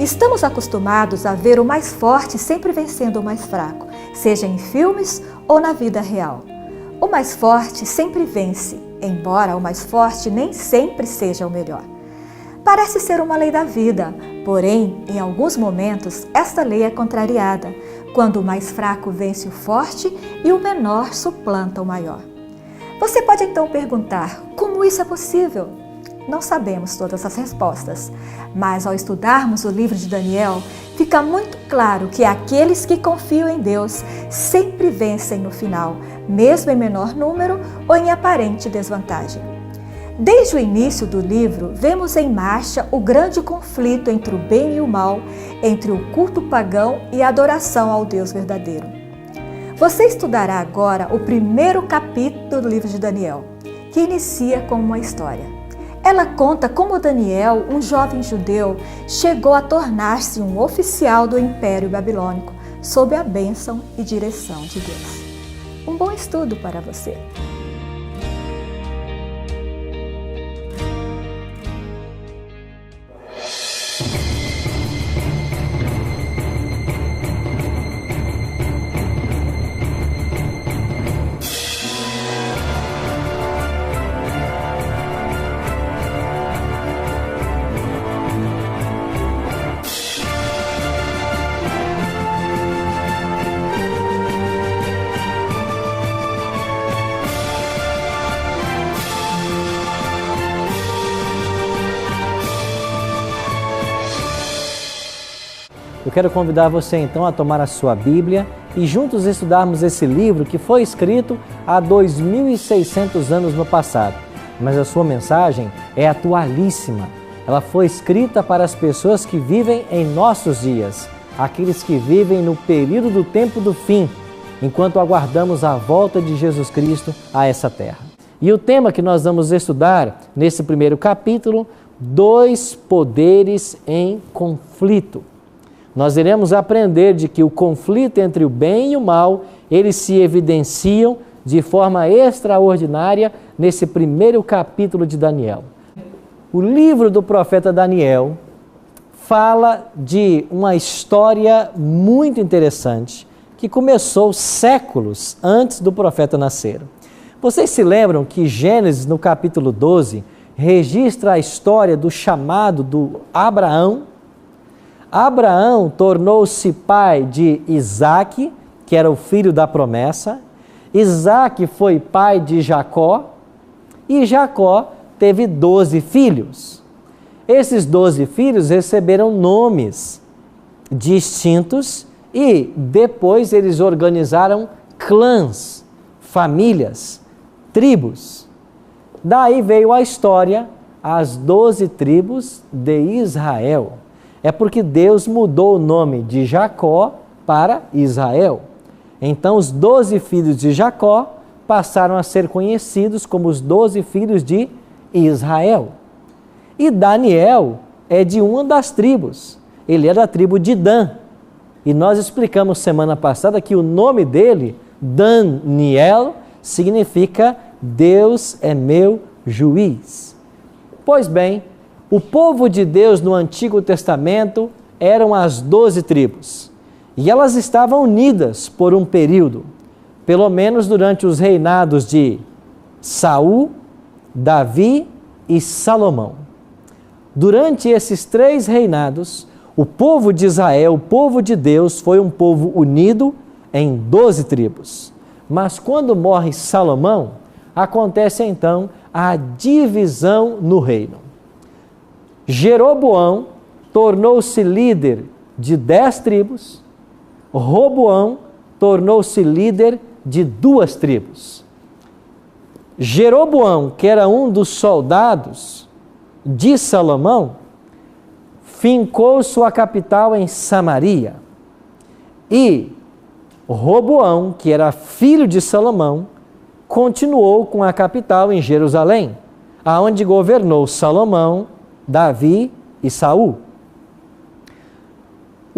Estamos acostumados a ver o mais forte sempre vencendo o mais fraco, seja em filmes ou na vida real. O mais forte sempre vence, embora o mais forte nem sempre seja o melhor. Parece ser uma lei da vida, porém, em alguns momentos, esta lei é contrariada, quando o mais fraco vence o forte e o menor suplanta o maior. Você pode então perguntar, como isso é possível? Não sabemos todas as respostas, mas ao estudarmos o livro de Daniel, fica muito claro que aqueles que confiam em Deus sempre vencem no final, mesmo em menor número ou em aparente desvantagem. Desde o início do livro, vemos em marcha o grande conflito entre o bem e o mal, entre o culto pagão e a adoração ao Deus verdadeiro. Você estudará agora o primeiro capítulo do livro de Daniel, que inicia com uma história. Ela conta como Daniel, um jovem judeu, chegou a tornar-se um oficial do Império Babilônico, sob a bênção e direção de Deus. Um bom estudo para você! Eu quero convidar você então a tomar a sua Bíblia e juntos estudarmos esse livro que foi escrito há 2.600 anos no passado. Mas a sua mensagem é atualíssima. Ela foi escrita para as pessoas que vivem em nossos dias, aqueles que vivem no período do tempo do fim, enquanto aguardamos a volta de Jesus Cristo a essa terra. E o tema que nós vamos estudar nesse primeiro capítulo, 2 poderes em conflito. Nós iremos aprender de que o conflito entre o bem e o mal, eles se evidenciam de forma extraordinária nesse primeiro capítulo de Daniel. O livro do profeta Daniel fala de uma história muito interessante que começou séculos antes do profeta nascer. Vocês se lembram que Gênesis, no capítulo 12, registra a história do chamado do Abraão? Abraão tornou-se pai de Isaque, que era o filho da promessa. Isaque foi pai de Jacó e Jacó teve 12 filhos. Esses 12 filhos receberam nomes distintos e depois eles organizaram clãs, famílias, tribos. Daí veio a história, as 12 tribos de Israel. É porque Deus mudou o nome de Jacó para Israel. Então, os 12 filhos de Jacó passaram a ser conhecidos como os 12 filhos de Israel. E Daniel é de uma das tribos. Ele é da tribo de Dan. E nós explicamos semana passada que o nome dele, Daniel, significa Deus é meu juiz. Pois bem, o povo de Deus no Antigo Testamento eram as 12 tribos. E elas estavam unidas por um período, pelo menos durante os reinados de Saul, Davi e Salomão. Durante esses 3 reinados, o povo de Israel, o povo de Deus, foi um povo unido em 12 tribos. Mas quando morre Salomão, acontece então a divisão no reino. Jeroboão tornou-se líder de 10 tribos, Roboão tornou-se líder de 2 tribos. Jeroboão, que era um dos soldados de Salomão, fincou sua capital em Samaria. E Roboão, que era filho de Salomão, continuou com a capital em Jerusalém, aonde governou Salomão, Davi e Saul.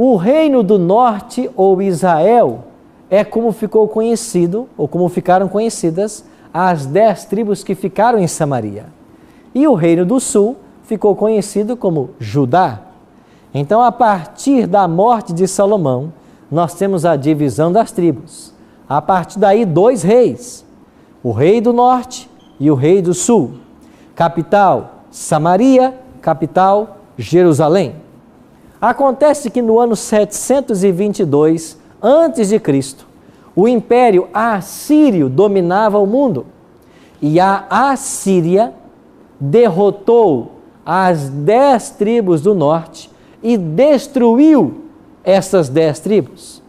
O reino do norte, ou Israel, é como ficou conhecido, ou como ficaram conhecidas, as 10 tribos que ficaram em Samaria. E o reino do sul ficou conhecido como Judá. Então, a partir da morte de Salomão, nós temos a divisão das tribos. A partir daí, 2 reis, o rei do norte e o rei do sul. Capital, Samaria, capital, Jerusalém. Acontece que no ano 722 a.C., o Império Assírio dominava o mundo e a Assíria derrotou as 10 tribos do norte e destruiu essas 10 tribos.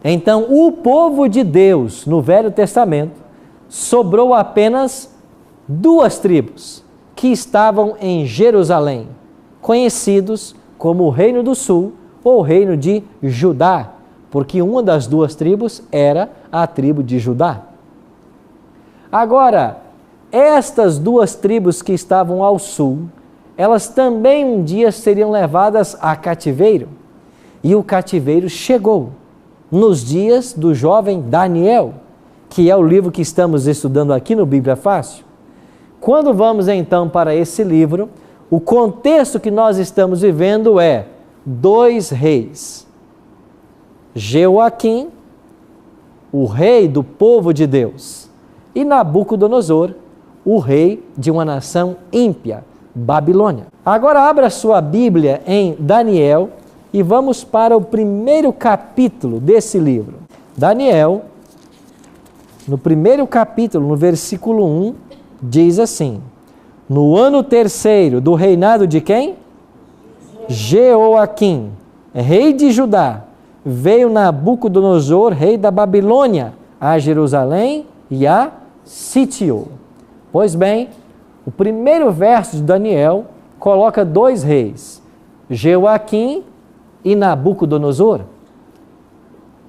Então, o povo de Deus no Velho Testamento sobrou apenas 2 tribos que estavam em Jerusalém, conhecidos como o Reino do Sul ou o Reino de Judá, porque uma das 2 tribos era a tribo de Judá. Agora, estas 2 tribos que estavam ao sul, elas também um dia seriam levadas a cativeiro. E o cativeiro chegou nos dias do jovem Daniel, que é o livro que estamos estudando aqui no Bíblia Fácil. Quando vamos então para esse livro, o contexto que nós estamos vivendo é 2 reis. Jeoaquim, o rei do povo de Deus, e Nabucodonosor, o rei de uma nação ímpia, Babilônia. Agora abra sua Bíblia em Daniel e vamos para o primeiro capítulo desse livro. Daniel, no primeiro capítulo, no versículo 1, diz assim: no ano 3º do reinado de quem? Jeoaquim, rei de Judá, veio Nabucodonosor, rei da Babilônia, a Jerusalém e a sitiou. Pois bem, o primeiro verso de Daniel coloca 2 reis, Jeoaquim e Nabucodonosor.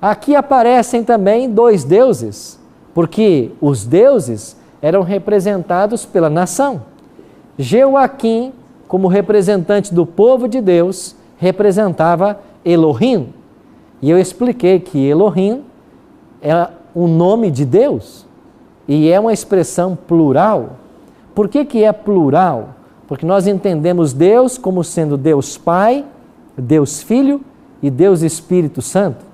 Aqui aparecem também 2 deuses, porque os deuses eram representados pela nação. Jeoaquim, como representante do povo de Deus, representava Elohim. E eu expliquei que Elohim é o nome de Deus e é uma expressão plural. Por que é plural? Porque nós entendemos Deus como sendo Deus Pai, Deus Filho e Deus Espírito Santo.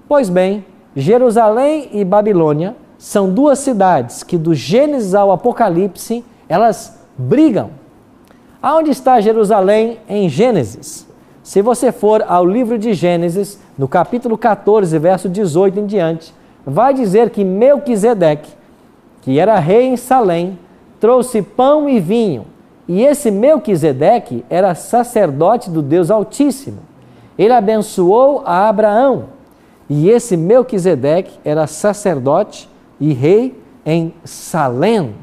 Pois bem, Jerusalém e Babilônia são 2 cidades que do Gênesis ao Apocalipse, elas brigam. Aonde está Jerusalém em Gênesis? Se você for ao livro de Gênesis, no capítulo 14, verso 18 em diante, vai dizer que Melquisedeque, que era rei em Salém, trouxe pão e vinho. E esse Melquisedeque era sacerdote do Deus Altíssimo. Ele abençoou a Abraão. E esse Melquisedeque era sacerdote e rei em Salém.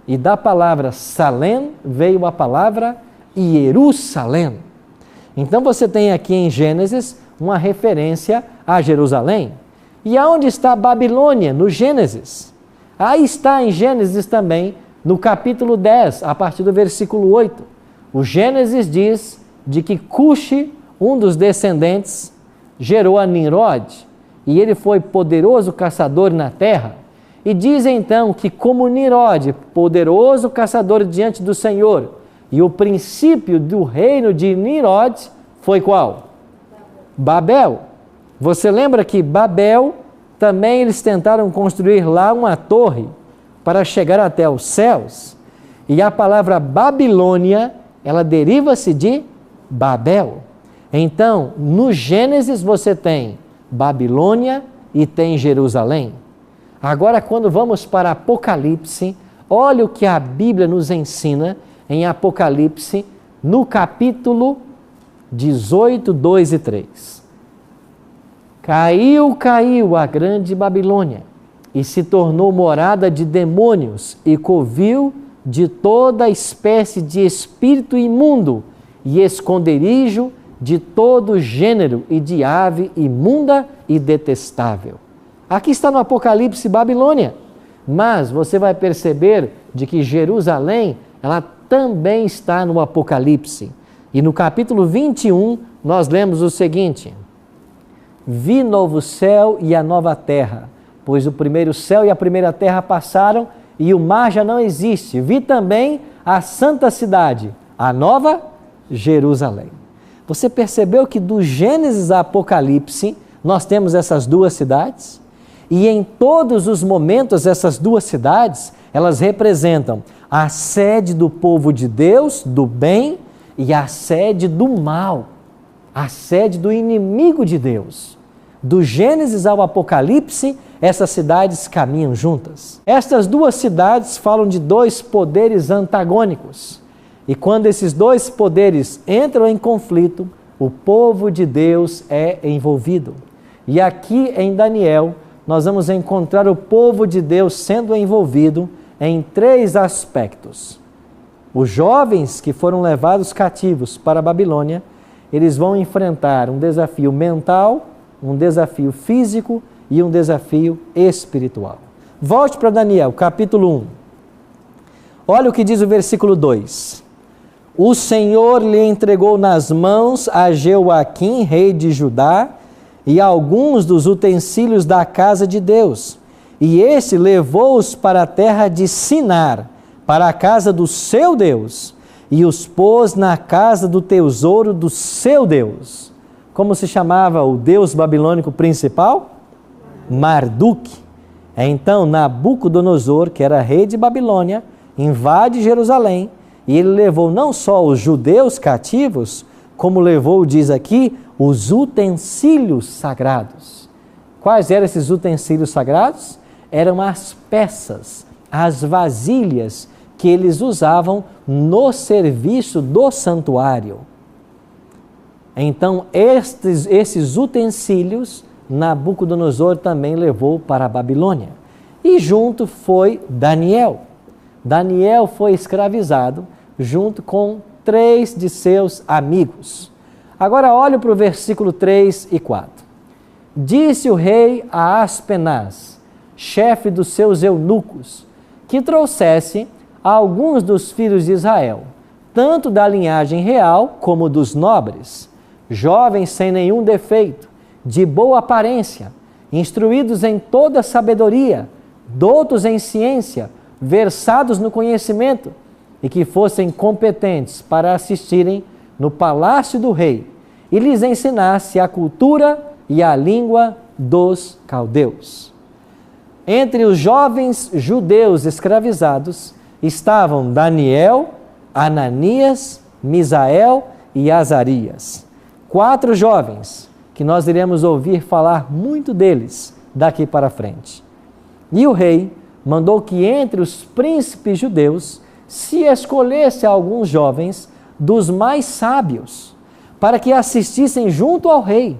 E da palavra Salém veio a palavra Jerusalém. Então você tem aqui em Gênesis uma referência a Jerusalém. E aonde está Babilônia? No Gênesis. Aí está em Gênesis também, no capítulo 10, a partir do versículo 8. O Gênesis diz de que Cuxi, um dos descendentes, gerou a Nimrod, e ele foi poderoso caçador na terra. E diz então que como Nimrod, poderoso caçador diante do Senhor, e o princípio do reino de Nimrod foi qual? Babel. Você lembra que Babel, também eles tentaram construir lá uma torre para chegar até os céus. E a palavra Babilônia, ela deriva-se de Babel. Então, no Gênesis você tem Babilônia e tem Jerusalém. Agora, quando vamos para Apocalipse, olha o que a Bíblia nos ensina em Apocalipse, no capítulo 18, 2 e 3. Caiu a grande Babilônia e se tornou morada de demônios e covil de toda espécie de espírito imundo e esconderijo de todo gênero e de ave imunda e detestável. Aqui está no Apocalipse Babilônia, mas você vai perceber de que Jerusalém, ela também está no Apocalipse. E no capítulo 21, nós lemos o seguinte: vi novo céu e a nova terra, pois o primeiro céu e a primeira terra passaram e o mar já não existe. Vi também a santa cidade, a nova Jerusalém. Você percebeu que do Gênesis a Apocalipse nós temos essas duas cidades? E em todos os momentos essas duas cidades, elas representam a sede do povo de Deus, do bem, e a sede do mal, a sede do inimigo de Deus. Do Gênesis ao Apocalipse, essas cidades caminham juntas. Estas duas cidades falam de dois poderes antagônicos. E quando esses dois poderes entram em conflito, o povo de Deus é envolvido. E aqui em Daniel, nós vamos encontrar o povo de Deus sendo envolvido em três aspectos. Os jovens que foram levados cativos para a Babilônia, eles vão enfrentar um desafio mental, um desafio físico e um desafio espiritual. Volte para Daniel, capítulo 1. Olha o que diz o versículo 2. O Senhor lhe entregou nas mãos a Jeoaquim, rei de Judá, e alguns dos utensílios da casa de Deus. E esse levou-os para a terra de Sinar, para a casa do seu Deus, e os pôs na casa do tesouro do seu Deus. Como se chamava o deus babilônico principal? Marduk. Então Nabucodonosor, que era rei de Babilônia, invade Jerusalém, e ele levou não só os judeus cativos, como levou, diz aqui, os utensílios sagrados. Quais eram esses utensílios sagrados? Eram as peças, as vasilhas que eles usavam no serviço do santuário. Então, esses utensílios, Nabucodonosor também levou para a Babilônia. E junto foi Daniel. Daniel foi escravizado junto com 3 de seus amigos. Agora olhe para o versículo 3 e 4. Disse o rei a Aspenaz, chefe dos seus eunucos, que trouxesse alguns dos filhos de Israel, tanto da linhagem real como dos nobres, jovens sem nenhum defeito, de boa aparência, instruídos em toda sabedoria, doutos em ciência, versados no conhecimento, e que fossem competentes para assistirem no palácio do rei, e lhes ensinasse a cultura e a língua dos caldeus. Entre os jovens judeus escravizados estavam Daniel, Ananias, Misael e Azarias. 4 jovens que nós iremos ouvir falar muito deles daqui para frente. E o rei mandou que entre os príncipes judeus se escolhesse alguns jovens dos mais sábios, para que assistissem junto ao rei.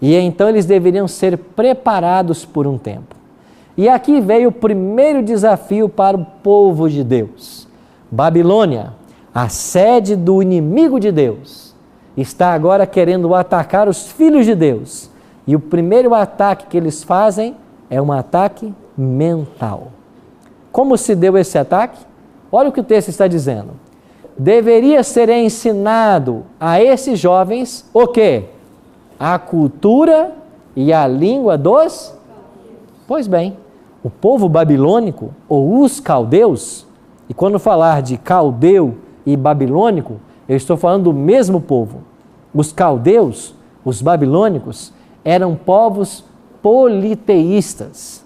E então eles deveriam ser preparados por um tempo. E aqui veio o primeiro desafio para o povo de Deus. Babilônia, a sede do inimigo de Deus, está agora querendo atacar os filhos de Deus. E o primeiro ataque que eles fazem é um ataque mental. Como se deu esse ataque? Olha o que o texto está dizendo. Deveria ser ensinado a esses jovens o quê? A cultura e a língua dos... Pois bem, o povo babilônico, ou os caldeus, e quando falar de caldeu e babilônico, eu estou falando do mesmo povo. Os caldeus, os babilônicos, eram povos politeístas.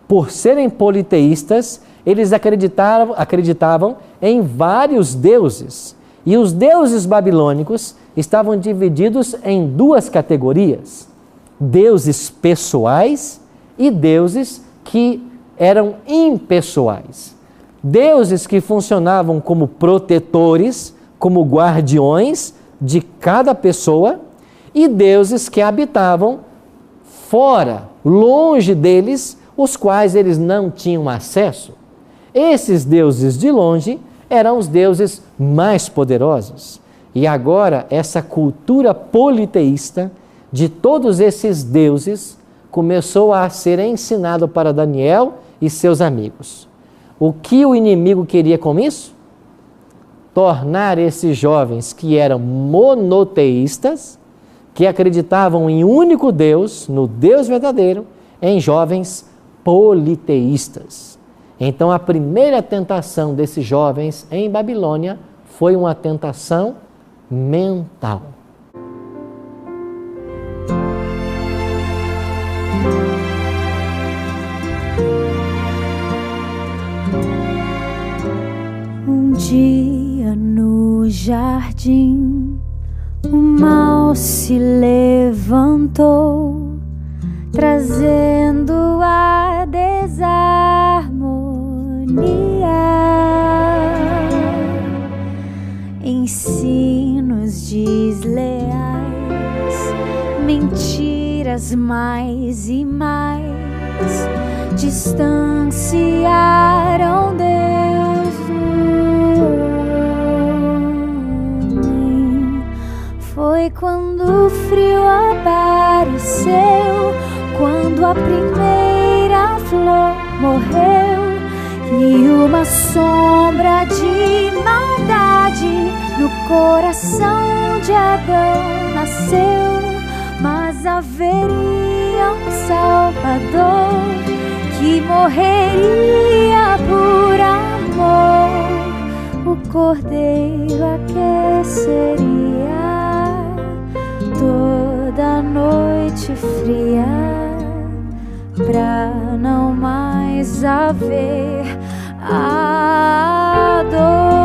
Por serem politeístas, eles acreditavam em vários deuses. E os deuses babilônicos estavam divididos em 2 categorias: deuses pessoais e deuses que eram impessoais. Deuses que funcionavam como protetores, como guardiões de cada pessoa, e deuses que habitavam fora, longe deles, os quais eles não tinham acesso. Esses deuses de longe eram os deuses mais poderosos. E agora essa cultura politeísta de todos esses deuses começou a ser ensinado para Daniel e seus amigos. O que o inimigo queria com isso? tornar esses jovens que eram monoteístas, que acreditavam em um único Deus, no Deus verdadeiro, em jovens politeístas. Então a primeira tentação desses jovens em Babilônia foi uma tentação mental. Um dia no jardim, o mal se levantou, trazendo a desarmonia, ensinos desleais, mentiras mais e mais distanciaram Deus do homem. Foi quando o frio apareceu, quando a primeira flor morreu e uma sombra de maldade no coração de Adão nasceu. Mas haveria um Salvador que morreria por amor. O Cordeiro aqueceria toda noite fria, pra não mais haver a dor.